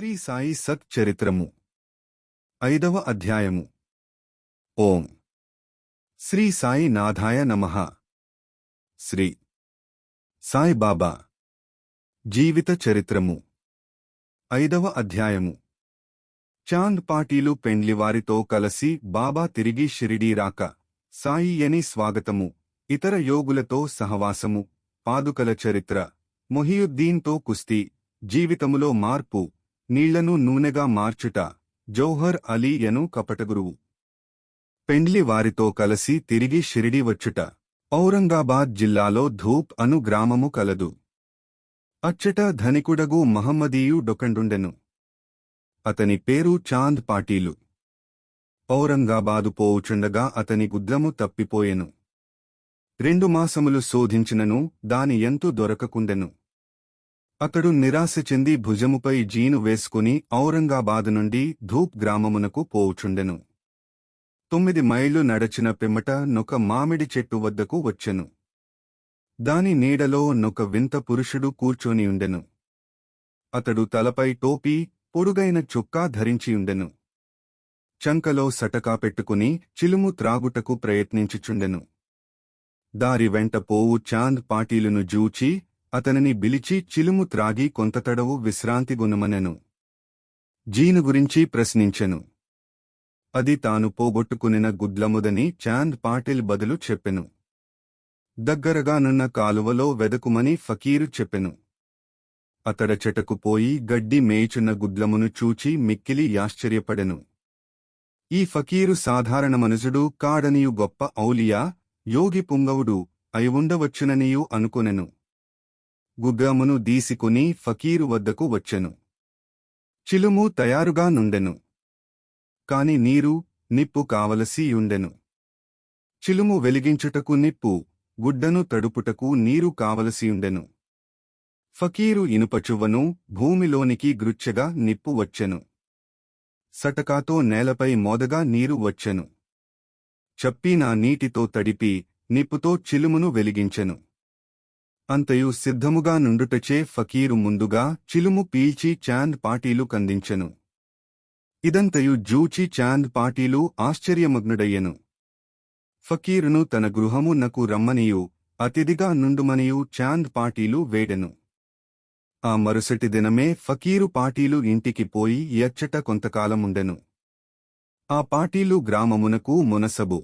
శ్రీ సాయి సత్ చరిత్రము 5వ అధ్యాయము. ఓం శ్రీ సాయి నాథాయ నమః. శ్రీ సాయి బాబా జీవిత చరిత్రము 5వ అధ్యాయము. చాంద్ పాటీలు పెండ్లివారితో కలసి బాబా తిరిగి షిరిడీ రాక, సాయి యని స్వాగతము, ఇతర యోగులతో సహవాసము, పాదుకల చరిత్ర, మొహియుద్దీన్తో కుస్తీ, జీవితములో మార్పు, నీళ్లను నూనెగా మార్చుట, జౌహర్ అలీ యను కపటగురువు. పెండ్లి వారితో కలసి తిరిగి షిరిడీ వచ్చుట. ఔరంగాబాద్ జిల్లాలో ధూప్ అను గ్రామము కలదు. అచ్చట ధనికుడగు మహమ్మదీయు డొకండుండెను. అతని పేరు చాంద్ పాటీలు. ఔరంగాబాదు పోవుచుండగా అతని గుద్రము తప్పిపోయెను. 2 మాసములు శోధించినను దాని ఎంతు దొరకకుండెను. అతడు నిరాశ చెంది భుజముపై జీను వేసుకుని ఔరంగాబాదు నుండి ధూప్ గ్రామమునకు పోవుచుండెను. 9 మైళ్ళు నడచిన పిమ్మట నొక మామిడి చెట్టు వద్దకు వచ్చెను. దాని నీడలో నొక వింత పురుషుడు కూర్చొనియుండెను. అతడు తలపై టోపీ, పొడుగైన చొక్కా ధరించియుండెను. చంకలో సటకా పెట్టుకుని చిలుము త్రాగుటకు ప్రయత్నించుచుండెను. దారి వెంట పోవు చాంద్ పాటీలును జూచి అతనిని బిలిచి చిలుము త్రాగి కొంతతడవు విశ్రాంతిగునమనెను. జీను గురించి ప్రశ్నించెను. అది తాను పోగొట్టుకునిన గుడ్లముదని చాంద్ పాటిల్ బదులు చెప్పెను. దగ్గరగానున్న కాలువలో వెదకుమని ఫకీరు చెప్పెను. అతడచెటకు పోయి గడ్డి మేయుచున్న గుడ్లమును చూచి మిక్కిలి యాశ్చర్యపడెను. ఈ ఫకీరు సాధారణ మనుజుడు కాడనియు గొప్ప ఔలియా, యోగి పుంగవుడు అయి ఉండవచ్చుననియు అనుకొనెను. గుడ్రమును దీసికుని ఫకీరు వద్దకు వచ్చెను. చిలుము తయారుగా నుండెను. కాని నీరు, నిప్పు కావలసియుండెను. చిలుము వెలిగించుటకు నిప్పు, గుడ్డను తడుపుటకు నీరు కావలసియుండెను. ఫకీరు ఇనుపచువ్వను భూమిలోనికి గ్రుచ్చెగా నిప్పు వచ్చెను. సటకాతో నేలపై మోదగా నీరు వచ్చెను. చప్పీనా నీటితో తడిపి నిప్పుతో చిలుమును వెలిగించెను. అంతయు సిద్ధముగా నుండుటచే ఫకీరు ముందుగా చిలుము పీల్చి చాంద్ పాటీలు కందించెను. ఇదంతయు జూచి చాంద్ పాటీలు ఆశ్చర్యమగ్నుడయ్యెను. ఫకీరును తన గృహమునకు రమ్మనియు అతిథిగా నుండుమనియు చాంద్ పాటీలు వేడెను. ఆ మరుసటి దినమే ఫకీరు పాటీలు ఇంటికి పోయి ఎచ్చట కొంతకాలముండెను. ఆ పాటీలు గ్రామమునకు మునసబు.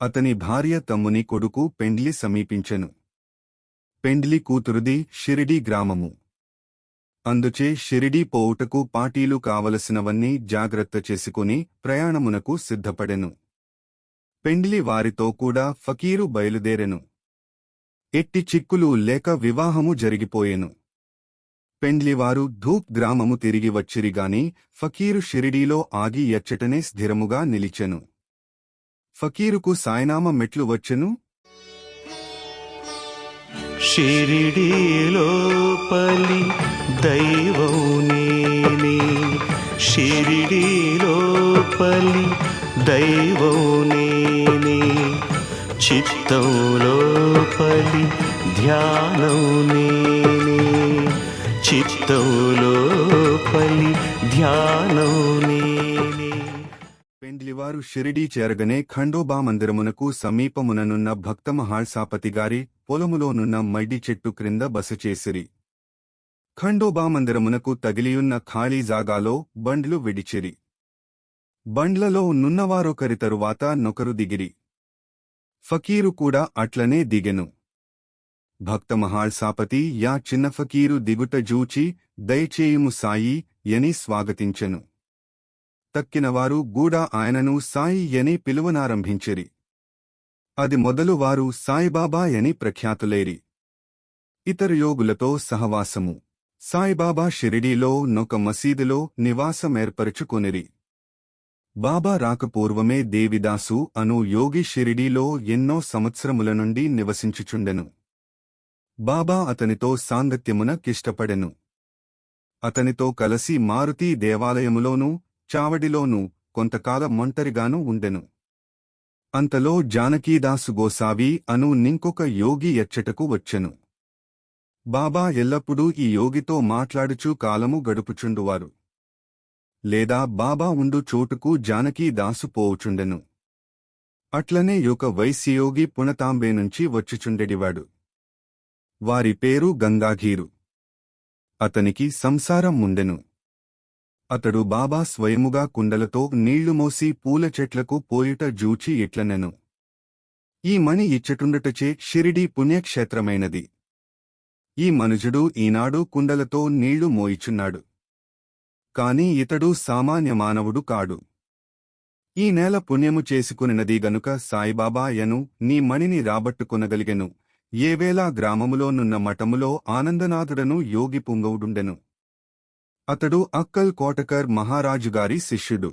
అతని భార్య తమ్ముని కొడుకు పెండ్లి సమీపించెను. పెండ్లి కూతురుది షిరిడీ గ్రామము. అందుచే షిరిడీ పోవుటకు పాటీలు కావలసినవన్నీ జాగ్రత్త చేసుకుని ప్రయాణమునకు సిద్ధపడెను. పెండ్లి వారితో కూడా ఫకీరు బయలుదేరెను. ఎట్టి చిక్కులు లేక వివాహము జరిగిపోయెను. పెండ్లివారు ధూప్ గ్రామము తిరిగి వచ్చిరిగాని ఫకీరు షిరిడీలో ఆగి ఎచ్చటనే స్థిరముగా నిలిచెను. ఫకీరుకు సాయనామ మెట్లు వచ్చెను. షిరిడీలో పలి దైవం నేనే, షిరిడీలో పలి దైవం నేనే, చిత్తంలో పలి ధ్యానం నేనే, చిత్తంలో పలి ధ్యానం నేనే. పెండ్లివారు షిరిడీ చేరగనే ఖండోబా మందిరమునకు సమీపముననున్న భక్తమహాళ్సాపతిగారి పొలములోనున్న మైడి చెట్టు క్రింద బస చేసిరి. ఖండోబా మందిరమునకు తగిలియున్న ఖాళీ జాగాలో బండ్లు విడిచిరి. బండ్లలో నున్నవారొకరి తరువాత నొకరు దిగిరి. ఫకీరు కూడా అట్లనే దిగెను. భక్తమహాళ్సాపతి యా చిన్న ఫకీరు దిగుట జూచి దయచేయుము సాయి యని స్వాగతించెను. తక్కినవారు గూడా ఆయనను సాయి యని పిలువనారంభించిరి. అది మొదలు వారు సాయిబాబా యని ప్రఖ్యాతులేరి. ఇతర యోగులతో సహవాసము. సాయిబాబా షిరిడీలో నొక మసీదులో నివాసమేర్పరచుకొనిరి. బాబా రాకపూర్వమే దేవిదాసు అను యోగి షిరిడీలో ఎన్నో సంవత్సరముల నుండి నివసించుచుండెను. బాబా అతనితో సాంగత్యమున కిష్టపడెను. అతనితో కలసి మారుతీ దేవాలయములోనూ చావడిలోనూ కొంతకాలం ఒంటరిగాను ఉండెను. అంతలో జానకీదాసు గోసావి అను నింకొక యోగి ఎచ్చటకు వచ్చెను. బాబా ఎల్లప్పుడూ ఈ యోగితో మాట్లాడుచూ కాలము గడుపుచుండువారు. లేదా బాబా ఉండు చోటుకు జానకీ దాసు పోవుచుండెను. అట్లనే యొక వైశ్యయోగి పుణతాంబే నుంచి వచ్చుచుండెడివాడు. వారి పేరు గంగాధీరు. అతనికి సంసారం ఉండెను. అతడు బాబా స్వయముగా కుండలతో నీళ్లు మోసి పూల చెట్లకు పోయుట జూచి ఇట్లనెను. ఈ మణి ఇచ్చటుండుటచే షిరిడీ పుణ్యక్షేత్రమైనది. ఈ మనుజుడు ఈనాడు కుండలతో నీళ్లు మోయిచున్నాడు. కాని ఇతడు సామాన్య మానవుడు కాడు. ఈ నేల పుణ్యము చేసుకునినది గనుక సాయిబాబా యను నీ మణిని రాబట్టుకొనగలిగెను. ఏవేళ గ్రామములోనున్న మఠములో ఆనందనాథుడను యోగి పుంగవుడుండెను. అతడు అక్కల్ కోటకర్ మహారాజుగారి శిష్యుడు.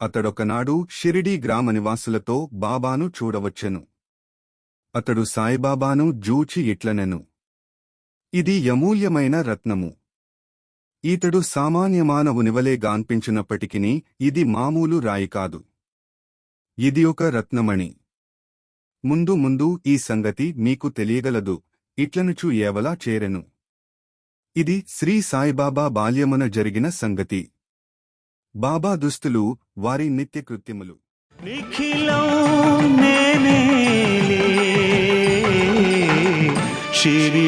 అతడొకనాడు షిరిడీ గ్రామ నివాసులతో బాబాను చూడవచ్చెను. అతడు సాయిబాబాను జూచి ఇట్లనెను. ఇది అమూల్యమైన రత్నము. ఈతడు సామాన్యమానవునివలే గాన్పించినప్పటికిని ఇది మామూలు రాయి కాదు. ఇది ఒక రత్నమణి. ముందు ముందు ఈ సంగతి మీకు తెలియగలదు ఇట్లనుచు ఏవలా చేరెను. ఇది శ్రీ సాయిబాబా బాల్యమున జరిగిన సంగతి. బాబా దుస్తులు, వారి నిత్యకృత్యములు. నిఖిలం నేనేలే షిరిడీలోపలి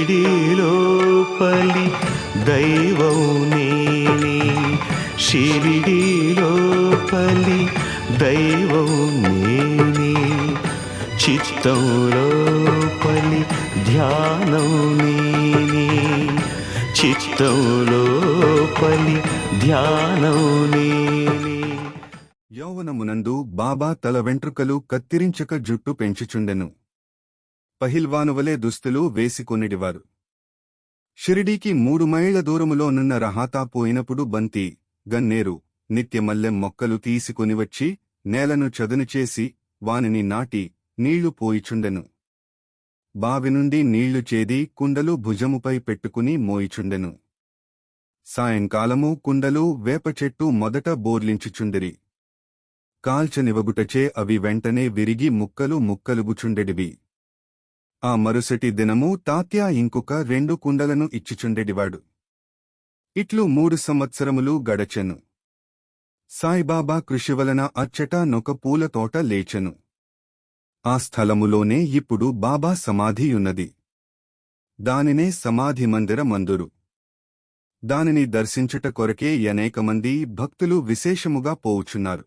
దైవం నేనే షిరిడీలోపలి దైవం నేనే చిత్తంలోపలి ధ్యానం నేనే చిత్తంలోపలి ధ్యానం నేనే. యౌవనమునందు బాబా తల వెంట్రుకలు కత్తిరించక జుట్టు పెంచుచుండెను. పహిల్వానువలే దుస్తులు వేసికొనిడివారు. షిరిడీకి 3 మైళ్ల దూరములోనున్న రహాతా పోయినప్పుడు బంతి, గన్నేరు, నిత్యమల్లెం మొక్కలు తీసుకొనివచ్చి నేలను చదునుచేసి వానిని నాటి నీళ్లు పోయిచుండెను. బావి నుండి నీళ్లు చేది కుండలు భుజముపై పెట్టుకుని మోయిచుండెను. సాయంకాలము కుండలు వేపచెట్టు మొదట బోర్లించుచుండిరి. కాల్చనివగుటచే అవి వెంటనే విరిగి ముక్కలు ముక్కలుగుచుండెడివి. ఆ మరుసటి దినము తాత్యా ఇంకొక 2 కుండలను ఇచ్చిచుండెడివాడు. ఇట్లు 3 సంవత్సరములు గడచెను. సాయిబాబా కృషివలన అచ్చట నొక పూలతోట లేచెను. ఆ స్థలములోనే ఇప్పుడు బాబా సమాధియున్నది. దానినే సమాధి మందిర మందురు. దానిని దర్శించుట కొరకే అనేకమంది భక్తులు విశేషముగా పోవుచున్నారు.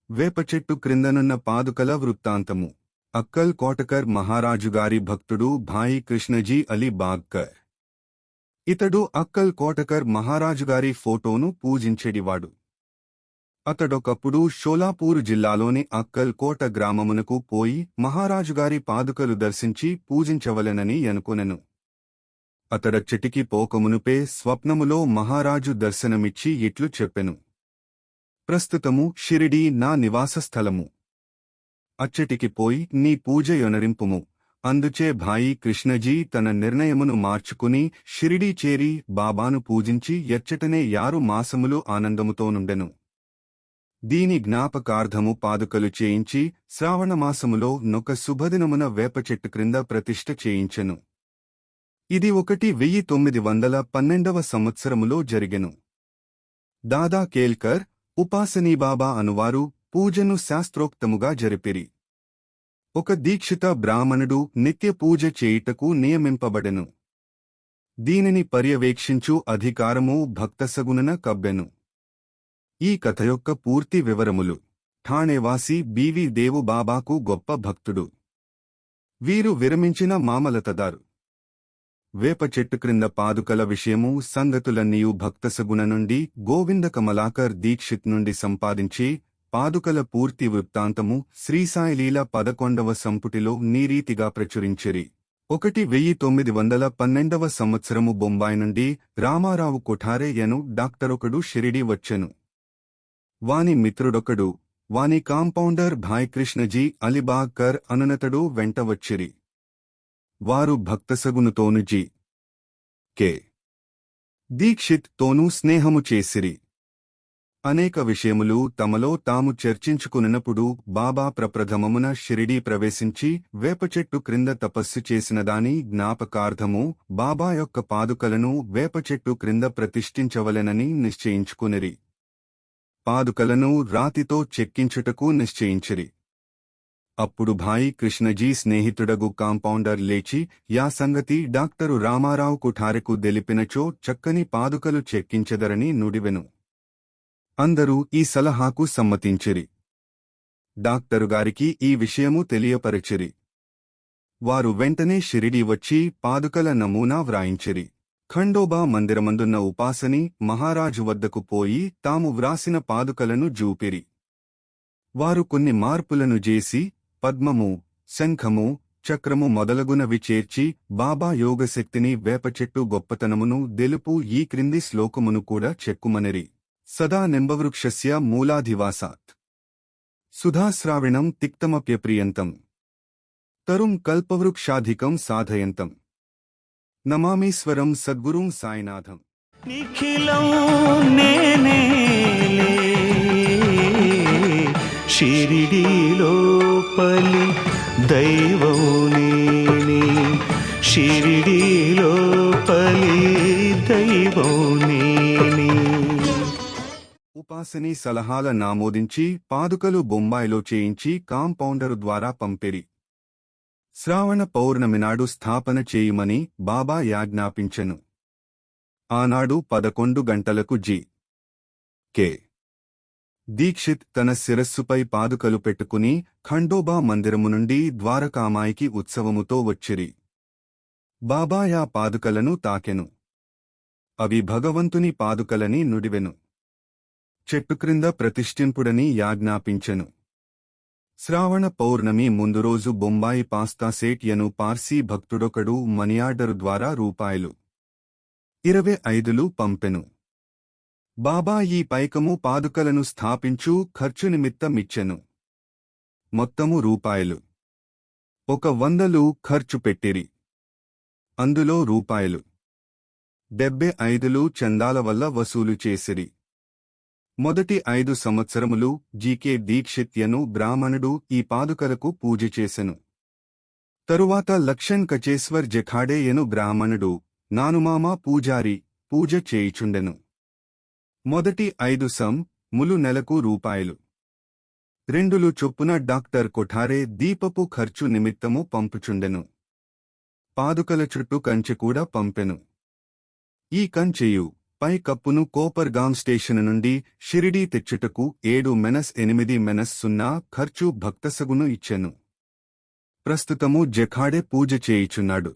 వేపచెట్టు క్రిందనున్న పాదుకల వృత్తాంతము. అక్కల్ కోటకర్ మహారాజుగారి భక్తుడు భాయి కృష్ణజీ అలీ బాగ్కర్. ఇతడు అక్కల్ కోటకర్ మహారాజుగారి ఫోటోను పూజించెడివాడు. అతడొకప్పుడు షోలాపూరు జిల్లాలోని అక్కల్ కోట గ్రామమునకు పోయి మహారాజుగారి పాదుకలు దర్శించి పూజించవలెనని అనుకొనెను. అతడచ్చటికి పోకమునుపే స్వప్నములో మహారాజు దర్శనమిచ్చి ఇట్లు చెప్పెను. ప్రస్తుతము షిరిడీ నా నివాసస్థలము. అచ్చటికి పోయి నీ పూజ యొనరింపుము. అందుచే భాయి కృష్ణజీ తన నిర్ణయమును మార్చుకుని షిరిడీ చేరి బాబాను పూజించి ఎచ్చటనే 6 మాసములు ఆనందముతోనుండెను. దీని జ్ఞాపకార్థము పాదుకలు చేయించి శ్రావణమాసములో నొక శుభదినమున వేపచెట్టు క్రింద ప్రతిష్ఠ చేయించెను. ఇది 1912వ సంవత్సరములో జరిగెను. దాదా కేల్కర్, ఉపాసనీబాబా అనువారు పూజను శాస్త్రోక్తముగా జరిపిరి. ఒక దీక్షిత బ్రాహ్మణుడు నిత్య పూజ చేయుటకు నియమింపబడెను. దీనిని పర్యవేక్షించు అధికారము భక్తసగునన కబ్బెను. ఈ కథ యొక్క పూర్తి వివరములు. ఠాణేవాసి బీవి దేవు బాబాకు గొప్ప భక్తుడు. వీరు విరమించిన మామలతదారు. వేప చెట్టు క్రింద పాదుకల విషయము సంగతులన్నీయు భక్తసగుణ నుండి గోవింద కమలాకర్ దీక్షిత్ నుండి సంపాదించి పాదుకల పూర్తి వృత్తాంతము శ్రీసాయిలీల 11వ సంపుటిలో నీరీతిగా ప్రచురించిరి. 1912వ సంవత్సరము బొంబాయి నుండి రామారావు కొఠారే యను డాక్టరొకడు షిరిడీ వచ్చెను. వాని మిత్రుడొకడు, వాని కాంపౌండర్ భాయ్ కృష్ణజీ అలీబాగ్కర్ అనునతడు వెంట వచ్చిరి. వారు భక్తసగునుతోను జి. కె. దీక్షిత్ తోనూ స్నేహము చేసిరి. అనేక విషయములు తమలో తాము చర్చించుకున్నప్పుడు బాబా ప్రప్రథమమున షిరిడీ ప్రవేశించి వేపచెట్టు క్రింద తపస్సు చేసినదాని జ్ఞాపకార్థము బాబా యొక్క పాదుకలను వేపచెట్టు క్రింద ప్రతిష్ఠించవలెనని నిశ్చయించుకునిరి. పాదుకలను రాతితో చెక్కించుటకు నిశ్చయించిరి. అప్పుడు భాయి కృష్ణజీ స్నేహితుడగు కాంపౌండర్ లేచి యా సంగతి డాక్టరు రామారావు కుఠారెకు దెలిపినచో చక్కని పాదుకలు చెక్కించెదరని నుడివెను. అందరూ ఈ సలహాకు సమ్మతించిరి. డాక్టరుగారికి ఈ విషయము తెలియపరచిరి. వారు వెంటనే షిరిడీ వచ్చి పాదుకల నమూనా వ్రాయించిరి. ఖండోబా మందిరమందున్న ఉపాసని మహారాజు వద్దకు పోయి తాము వ్రాసిన పాదుకలను జూపిరి. వారు కొన్ని మార్పులను చేసి పద్మము, శంఖము, చక్రము మొదలగునవి చేర్చి బాబా యోగశక్తిని వేపచెట్టు గొప్పతనమును దెలుపు ఈ క్రింది శ్లోకమును కూడా చెక్కుమనిరి. సదా నింబవృక్షస్య మూలాధివాసాత్ సుధాశ్రావిణం తిక్తమప్యప్రియంతం తరుం కల్పవృక్షాధికం సాధయంతం నమామీశ్వరం సద్గురుం సాయినాథం. నిఖిలం నేనేలే షిరిడీలోపలి దైవం నేనే షిరిడీలోపలి దైవం నేనే. ఉపాసని సలహాల నామోదించి పాదుకలు బొంబాయిలో చేయించి కాంపౌండరు ద్వారా పంపిరి. శ్రావణ పౌర్ణమి నాడు స్థాపన చేయుమని బాబా యాజ్ఞాపించెను. ఆనాడు 11 గంటలకు కె. దీక్షిత్ తన శిరస్సుపై పాదుకలు పెట్టుకుని ఖండోబా మందిరము నుండి ద్వారకామాయికి ఉత్సవముతో వచ్చిరి. బాబా యా పాదుకలను తాకెను. అవి భగవంతుని పాదుకలని నుడివెను. చెట్టుక్రింద ప్రతిష్ఠింపుడని యాజ్ఞాపించెను. శ్రావణ పౌర్ణమి ముందు రోజు బొంబాయి పాస్తా సేట్ యను పార్సీ భక్తుడొకడు మనియార్డరు ద్వారా ₹25 పంపెను. బాబా ఈ పైకము పాదుకలను స్థాపించు ఖర్చు నిమిత్తమిచ్చెను. మొత్తము ₹100 ఖర్చు పెట్టిరి. అందులో ₹75 చందాల వల్ల వసూలు చేసిరి. మొదటి 5 సంవత్సరములు కె. దీక్షిత్ యను బ్రాహ్మణుడు ఈ పాదుకలకు పూజ చేసెను. తరువాత లక్షన్ కచేశ్వర్ జఖాడే యను బ్రాహ్మణుడు నానుమామ పూజారి పూజ చేయుచుండెను. మొదటి 5 ములు నెలకు ₹2 చొప్పున డాక్టర్ కొఠారే దీపపు ఖర్చు నిమిత్తము పంపుచుండెను. పాదుకల చుట్టూ కంచె కూడా పంపెను. ఈ కంచెయు పై కప్పును కోపర్గాం స్టేషను నుండి షిరిడీ తెచ్చుటకు 7-8-0 ఖర్చు భక్తసగును ఇచ్చెను. ప్రస్తుతము జఖాడే పూజ చేయుచున్నాడు.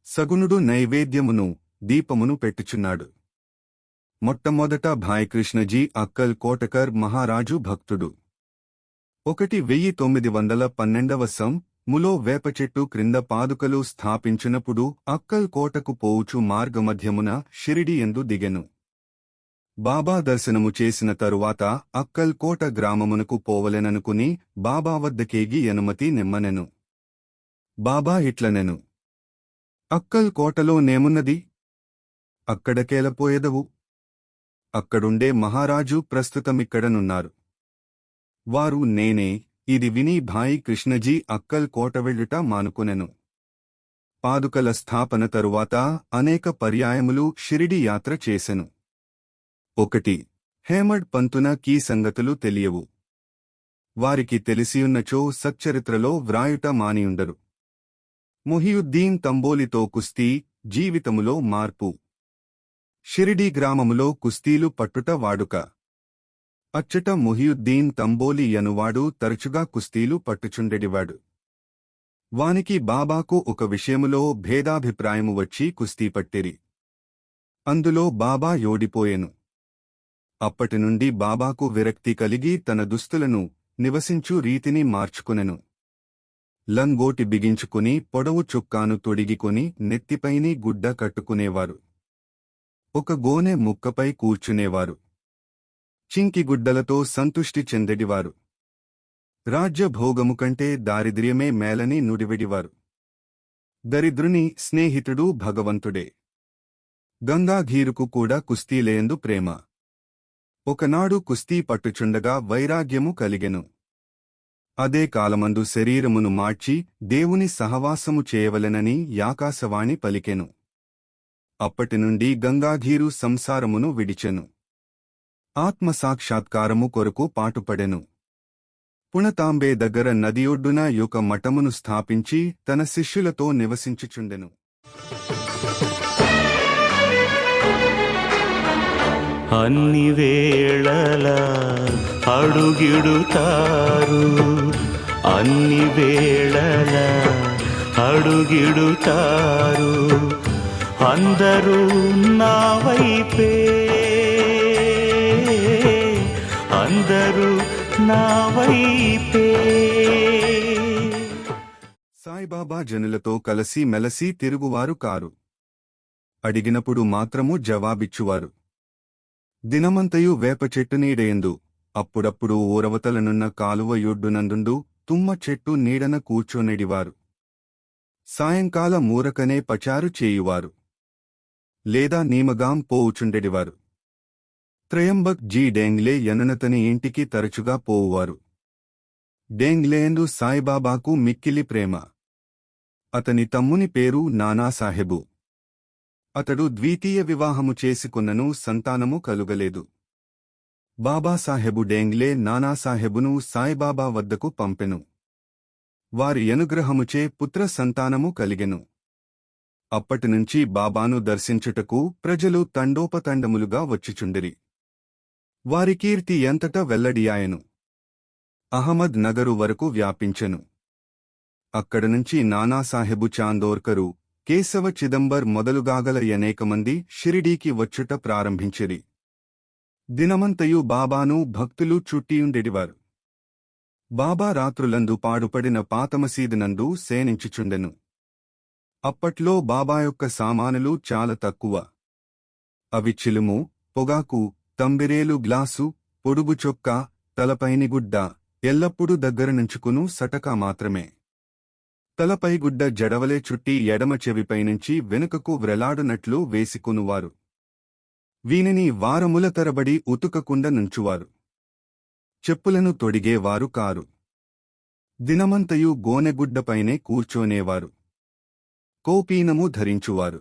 సగునుడు నైవేద్యమును దీపమును పెట్టుచున్నాడు. మొట్టమొదట భాయ్ కృష్ణజీ అక్కల్ కోటకర్ మహారాజు భక్తుడు. 1912 ములో వేపచెట్టు క్రింద పాదుకలు స్థాపించినప్పుడు అక్కల్ కోటకు పోవుచు మార్గమధ్యమున షిరిడీ యందు దిగెను. బాబా దర్శనము చేసిన తరువాత అక్కల్ కోట గ్రామమునకు పోవలెననుకుని బాబా వద్దకేగి అనుమతి నిమ్మనెను. బాబా ఇట్లనెను, అక్కల్ కోటలో నేమున్నది? అక్కడకేలపోయెదవు? అక్కడుండే మహారాజు ప్రస్తుతమిక్కడనున్నారు. వారు నేనే. ఇది విని భాయి కృష్ణజీ అక్కల్ కోట వెళ్ళుట మానుకొనెను. పాదుకల స్థాపన తరువాత అనేక పర్యాయములు షిరిడీ యాత్ర చేసెను. 1. హేమడ్ పంతున కీ సంగతులు తెలియవు. వారికి తెలిసియున్నచో సచ్చరిత్రలో వ్రాయుట మానియుండరు. మొహియుద్దీన్ తంబోలితో కుస్తీ, జీవితములో మార్పు. షిరిడీ గ్రామములో కుస్తీలు పట్టుట వాడుక. అచ్చట మొహియుద్దీన్ తంబోలి యనువాడు తరచుగా కుస్తీలు పట్టుచుండెడివాడు. వానికి బాబాకు ఒక విషయములో భేదాభిప్రాయము వచ్చి కుస్తీ పట్టిరి. అందులో బాబా యోడిపోయెను. అప్పటినుండి బాబాకు విరక్తి కలిగి తన దుస్తులను నివసించు రీతిని మార్చుకునెను. లంగోటి బిగించుకుని పొడవు చుక్కాను తొడిగికొని నెత్తిపైని గుడ్డ కట్టుకునేవారు. ఒక గోనె ముక్కపై కూర్చునేవారు. చింకి గుడ్డలతో సంతుష్టి చెందెడివారు. రాజ్యభోగము కంటే దారిద్ర్యమే మేలని నుడివెడివారు. దరిద్రుని స్నేహితుడు భగవంతుడే. గంగాఘీరుకు కూడా కుస్తీలేందు ప్రేమ. ఒకనాడు కుస్తీ పట్టుచుండగా వైరాగ్యము కలిగెను. అదే కాలమందు శరీరమును మార్చి దేవుని సహవాసము చేయవలెనని యాకాశవాణి పలికెను. అప్పటినుండి గంగాధీరు సంసారమును విడిచెను. ఆత్మసాక్షాత్కారము కొరకు పాటుపడెను. పుణతాంబే దగ్గర నదియొడ్డున యొక్క మఠమును స్థాపించి తన శిష్యులతో నివసించుచుండెను. అన్ని వేళల అడుగిడుతారు, అన్ని వేళల అడుగిడుతారు, అందరూ నా వైపే, అందరూ నా వైపే. సాయిబాబా జనులతో కలసి మెలసి తిరుగువారు కారు. అడిగినప్పుడు మాత్రము జవాబిచ్చువారు. దినమంతయు వేప చెట్టు నీడయందు, అప్పుడప్పుడు ఊరవతలనున్న కాలువ యొడ్డునందుండు తుమ్మ చెట్టు నీడన కూర్చోనెడివారు. సాయంకాల మూరకనే పచారు చేయువారు, లేదా నీమగాం పోవుచుండెడివారు. త్రయంబక్ జీ డేంగ్లే యనునతని ఇంటికి తరచుగా పోవువారు. డేంగ్లేయందు సాయిబాబాకు మిక్కిలి ప్రేమ. అతని తమ్ముని పేరు నానాసాహెబు. అతడు ద్వితీయ వివాహము చేసుకున్నను సంతానము కలుగలేదు. బాబాసాహెబు డేంగ్లే నానాసాహెబును సాయిబాబా వద్దకు పంపెను. వారి అనుగ్రహముచే పుత్ర సంతానము కలిగెను. అప్పటినుంచి బాబాను దర్శించుటకు ప్రజలు తండోపతండములుగా వచ్చిచుండిరి. వారి కీర్తి ఎంతట వెల్లడియాయెను. అహ్మద్ నగరు వరకు వ్యాపించెను. అక్కడనుంచి నానాసాహెబు చాందోర్కరు, కేశవ చిదంబర్ మొదలుగాగల అనేకమంది షిరిడీకి వచ్చుట ప్రారంభించిరి. దినమంతయు బాబాను భక్తులు చుట్టియుండెడివారు. బాబా రాత్రులందు పాడుపడిన పాతమసీదునందు సేనించుచుండెను. అప్పట్లో బాబా యొక్క సామానులు చాలా తక్కువ. అవి చిలుము, పొగాకు, తంబిరేలు గ్లాసు, పొడుగు చొక్కా, తలపైని గుడ్డ, ఎల్లప్పుడూ దగ్గరనుంచుకును సటకా మాత్రమే. తలపై గుడ్డ జడవలే చుట్టి ఎడమ చెవిపైనుంచి వెనుకకు వ్రెలాడునట్లు వేసికొనువారు. వీనిని వారముల తరబడి ఉతుకకుండా నుంచువారు. చెప్పులను తొడిగేవారు కారు. దినమంతయు గోనెగుడ్డపైనే కూర్చోనేవారు. కోపీనము ధరించువారు.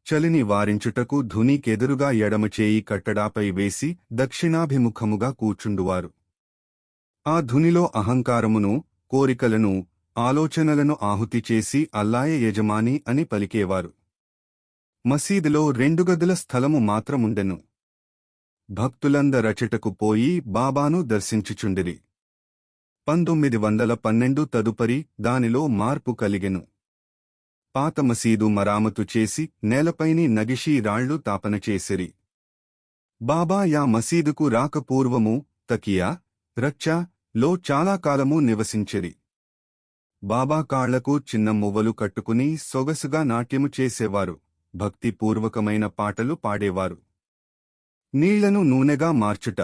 చలిని వారించుటకు ధునికెదురుగా ఎడమచేయి కట్టడాపై వేసి దక్షిణాభిముఖముగా కూర్చుండువారు. ఆ ధునిలో అహంకారమును, కోరికలను, ఆలోచనలను ఆహుతి చేసి అల్లాయే యజమాని అని పలికేవారు. మసీదులో 2 గదుల స్థలము మాత్రముండెను. భక్తులందరచటకు పోయి బాబాను దర్శించుచుండిరి. 1912 తదుపరి దానిలో మార్పు కలిగెను. పాత మసీదు మరామతు చేసి నేలపైని నగిషీ రాళ్లు తాపన చేసిరి. బాబా యా మసీదుకు రాకపూర్వము తకియా, రచ్చా లో చాలా కాలము నివసించిరి. బాబా కాళ్లకు చిన్న మువ్వలు కట్టుకుని సొగసుగా నాట్యము చేసేవారు. భక్తిపూర్వకమైన పాటలు పాడేవారు. నీళ్లను నూనెగా మార్చుట.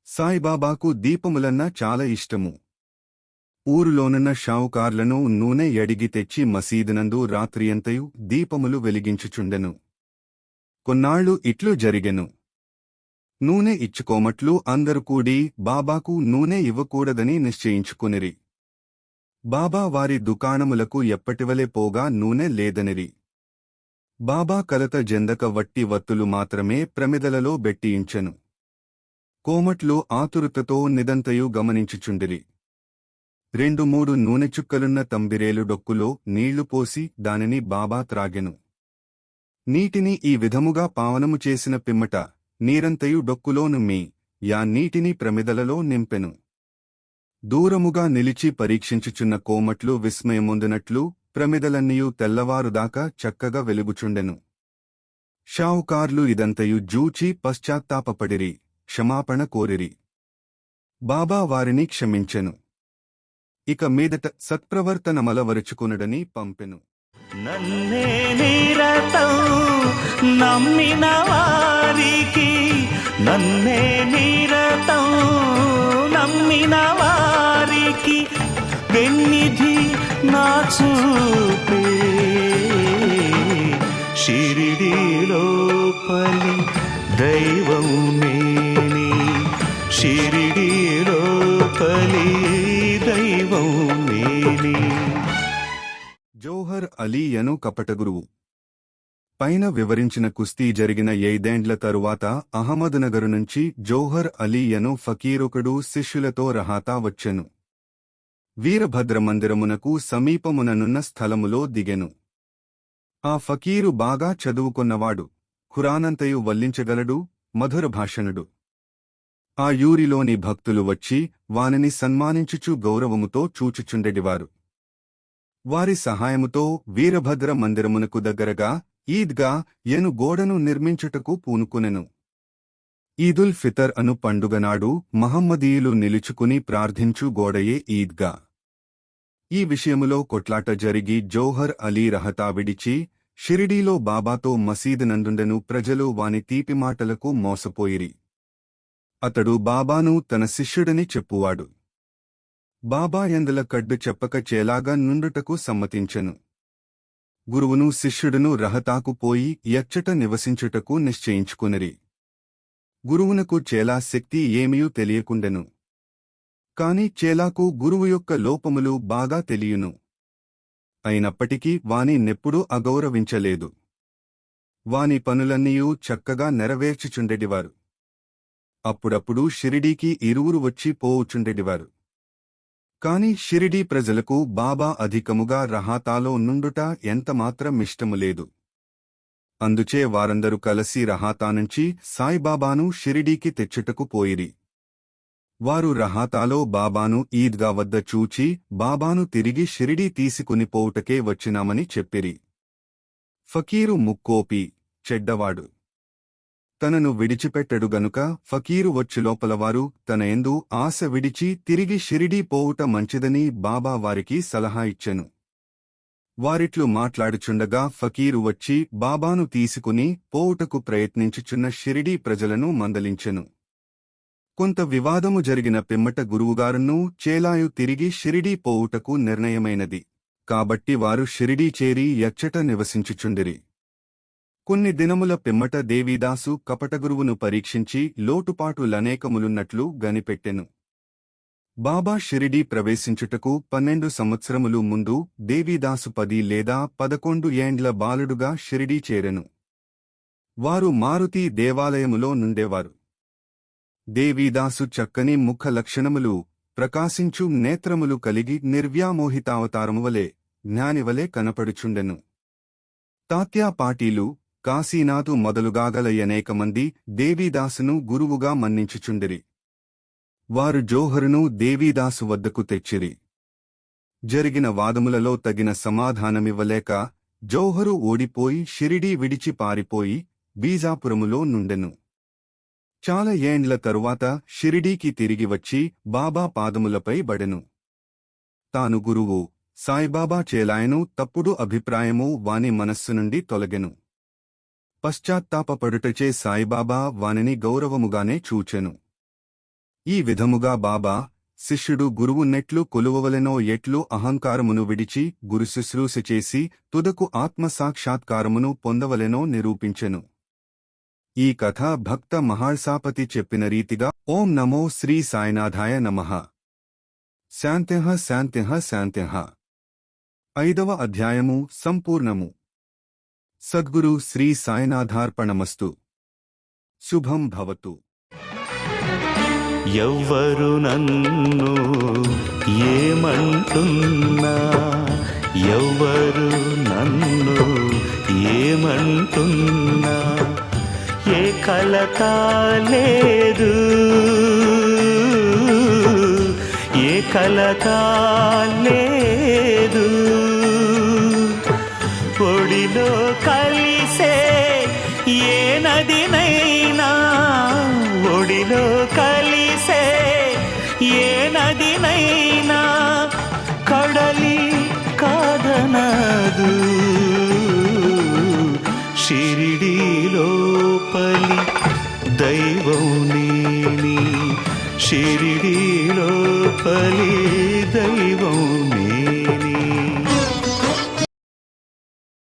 సాయిబాబాకు దీపములన్నా చాలా ఇష్టము. ఊరులోనున్న షావుకార్లను నూనె ఎడిగి తెచ్చి మసీదునందు రాత్రియంతయు దీపములు వెలిగించుచుండెను. కొన్నాళ్లు ఇట్లు జరిగెను. నూనె ఇచ్చుకోమట్లు అందరు కూడి బాబాకు నూనె ఇవ్వకూడదని నిశ్చయించుకునిరి. బాబా వారి దుకాణములకు ఎప్పటివలే పోగా నూనె లేదనిరి. బాబా కలత జెందక వట్టి వత్తులు మాత్రమే ప్రమిదలలో బెట్టియించెను. కోమట్లు ఆతురుతతో నిదంతయు గమనించుచుండిరి. 2-3 నూనె చుక్కలున్న తంబిరేలు డొక్కులో నీళ్లు పోసి దానిని బాబా త్రాగెను. నీటిని ఈ విధముగా పావనము చేసిన పిమ్మట నీరంతయు డొక్కులో నుమ్మి యా నీటిని ప్రమిదలలో నింపెను. దూరముగా నిలిచి పరీక్షించుచున్న కోమట్లు విస్మయముందునట్లు ప్రమిదలన్నీయు తెల్లవారుదాకా చక్కగా వెలుగుచుండెను. షావుకార్లు ఇదంతయు జూచి పశ్చాత్తాపపడిరి, క్షమాపణ కోరిరి. బాబా వారిని క్షమించెను. ఇక మీదట సత్ప్రవర్తనమలవరుచుకునుడని పంపెను. నన్నే నిరతం నమ్మిన వారికి, నన్నే నిరతం నమ్మిన వారికి వెన్నిధి నా చూపే. షిరిడీలో పలి దైవం నేనే. షిరిడీలో పలి దైవం నేనే. జౌహర్ అలీ యను కపటగురువు. పైన వివరించిన కుస్తీ జరిగిన 5 ఏండ్ల తరువాత అహ్మద్నగరు నుంచి జౌహర్ అలీ యను ఫకీరొకడు శిష్యులతో రహాతా వచ్చెను. వీరభద్ర మందిరమునకు సమీపముననున్న స్థలములో దిగెను. ఆ ఫకీరు బాగా చదువుకొన్నవాడు, ఖురానంతయు వల్లించగలడు, మధుర భాషణుడు. ఆ యూరిలోని భక్తులు వచ్చి వానిని సన్మానించుచు గౌరవముతో చూచుచుండెడివారు. వారి సహాయముతో వీరభద్ర మందిరమునకు దగ్గరగా ఈద్గా యను గోడను నిర్మించుటకు పూనుకొనెను. ఈదుల్ ఫితర్ అను పండుగనాడు మహమ్మదీయులు నిలుచుకుని ప్రార్థించు గోడయే ఈద్గా. ఈ విషయములో కొట్లాట జరిగి జౌహర్ అలీ రహతా విడిచి షిరిడీలో బాబాతో మసీదునందుండెను. ప్రజలు వాని తీపిమాటలకు మోసపోయిరి. అతడు బాబాను తన శిష్యుడని చెప్పువాడు. బాబా యందల కడ్డు చెప్పక చేలాగా నుండుటకు సమ్మతించెను. గురువును శిష్యుడును రహతాకు పోయి ఎచ్చట నివసించుటకు నిశ్చయించుకునిరి. గురువునకు చేలా శక్తి ఏమీయూ తెలియకుండెను. కాని చేలాకు గురువు యొక్క లోపములు బాగా తెలియును. అయినప్పటికీ వాని నెప్పుడూ అగౌరవించలేదు. వాని పనులన్నీయూ చక్కగా నెరవేర్చుచుండెడివారు. అప్పుడప్పుడు షిరిడీకి ఇరువురు వచ్చి పోవుచుండెడివారు. కాని షిరిడీ ప్రజలకు బాబా అధికముగా రహాతాలో నుండుట ఎంతమాత్రమిష్టము లేదు. అందుచే వారందరూ కలసి రహాతానుంచి సాయిబాబాను షిరిడీకి తెచ్చుటకు పోయిరి. వారు రహాతాలో బాబాను ఈద్గా వద్ద చూచి బాబాను తిరిగి షిరిడీ తీసుకుని పోవుటకే వచ్చినామని చెప్పిరి. ఫకీరు ముక్కోపి, చెడ్డవాడు. తనను విడిచిపెట్టడు గనుక ఫకీరు వచ్చులోపలవారు తన యందు ఆశ విడిచి తిరిగి షిరిడీ పోవుట మంచిదని బాబా వారికి సలహా ఇచ్చెను. వారిట్లు మాట్లాడుచుండగా ఫకీరు వచ్చి బాబాను తీసుకుని పోవుటకు ప్రయత్నించుచున్న షిరిడీ ప్రజలను మందలించెను. కొంత వివాదము జరిగిన పిమ్మట గురువుగారును చేలాయు తిరిగి షిరిడీ పోవుటకు నిర్ణయమైనది. కాబట్టి వారు షిరిడీ చేరి ఎచ్చట నివసించుచుండిరి. కొన్ని దినముల పిమ్మట దేవీదాసు కపటగురువును పరీక్షించి లోటుపాటులనేకములున్నట్లు గనిపెట్టెను. బాబా షిరిడీ ప్రవేశించుటకు 12 సంవత్సరములు ముందు దేవీదాసు 10 లేదా 11 ఏండ్ల బాలుడుగా షిరిడీ చేరెను. వారు మారుతి దేవాలయములో నుండేవారు. దేవీదాసు చక్కని ముఖ లక్షణములు, ప్రకాశించు నేత్రములు కలిగి నిర్వ్యామోహితావతారమువలే, జ్ఞానివలే కనపడుచుండెను. తాత్యా పాటీలు, కాశీనాథు మొదలుగాగల అనేకమంది దేవీదాసును గురువుగా మన్నించుచుండిరి. వారు జౌహరును దేవీదాసు వద్దకు తెచ్చిరి. జరిగిన వాదములలో తగిన సమాధానమివ్వలేక జౌహరు ఓడిపోయి షిరిడీ విడిచి పారిపోయి బీజాపురములో నుండెను. చాలా ఏండ్ల తరువాత షిరిడీకి తిరిగి వచ్చి బాబా పాదములపై బడెను. తాను గురువు, సాయిబాబా చేలాయను తప్పుడు అభిప్రాయము వాని మనస్సు నుండి తొలగెను. పశ్చాత్తాపపడుటచే సాయిబాబా వానిని గౌరవముగానే చూచెను. ఈ విధముగా బాబా, శిష్యుడు గురువునెట్లు కొలువవలెనో ఎట్లు అహంకారమును విడిచి గురుశుశ్రూష చేసి తుదకు ఆత్మసాక్షాత్కారమును పొందవలెనో నిరూపించెను. ఈ కథ భక్త మహాళసాపతి చెప్పిన రీతిగా ఓం నమో శ్రీ సాయినాథాయ నమః. శాంత్యః శాంత్యః శాంత్యః. 5వ అధ్యాయము సంపూర్ణము. సద్గురు శ్రీ సాయినాథార్పణమస్తు. శుభం భవతు. ఎవ్వరు నన్ను ఏమంటున్నా, ఎవ్వరు నన్ను ఏమంటున్నా, ఏ కలత లేదు, ఏ కలత లేదు. ఒడిలో కలిసే ఏ నదినైనా, ఒడిలో కలిసే ఏ నదినైనా కడలి కాదనదు. షిరిడీలోపలి దైవం నేని, షిరిడీలోపలి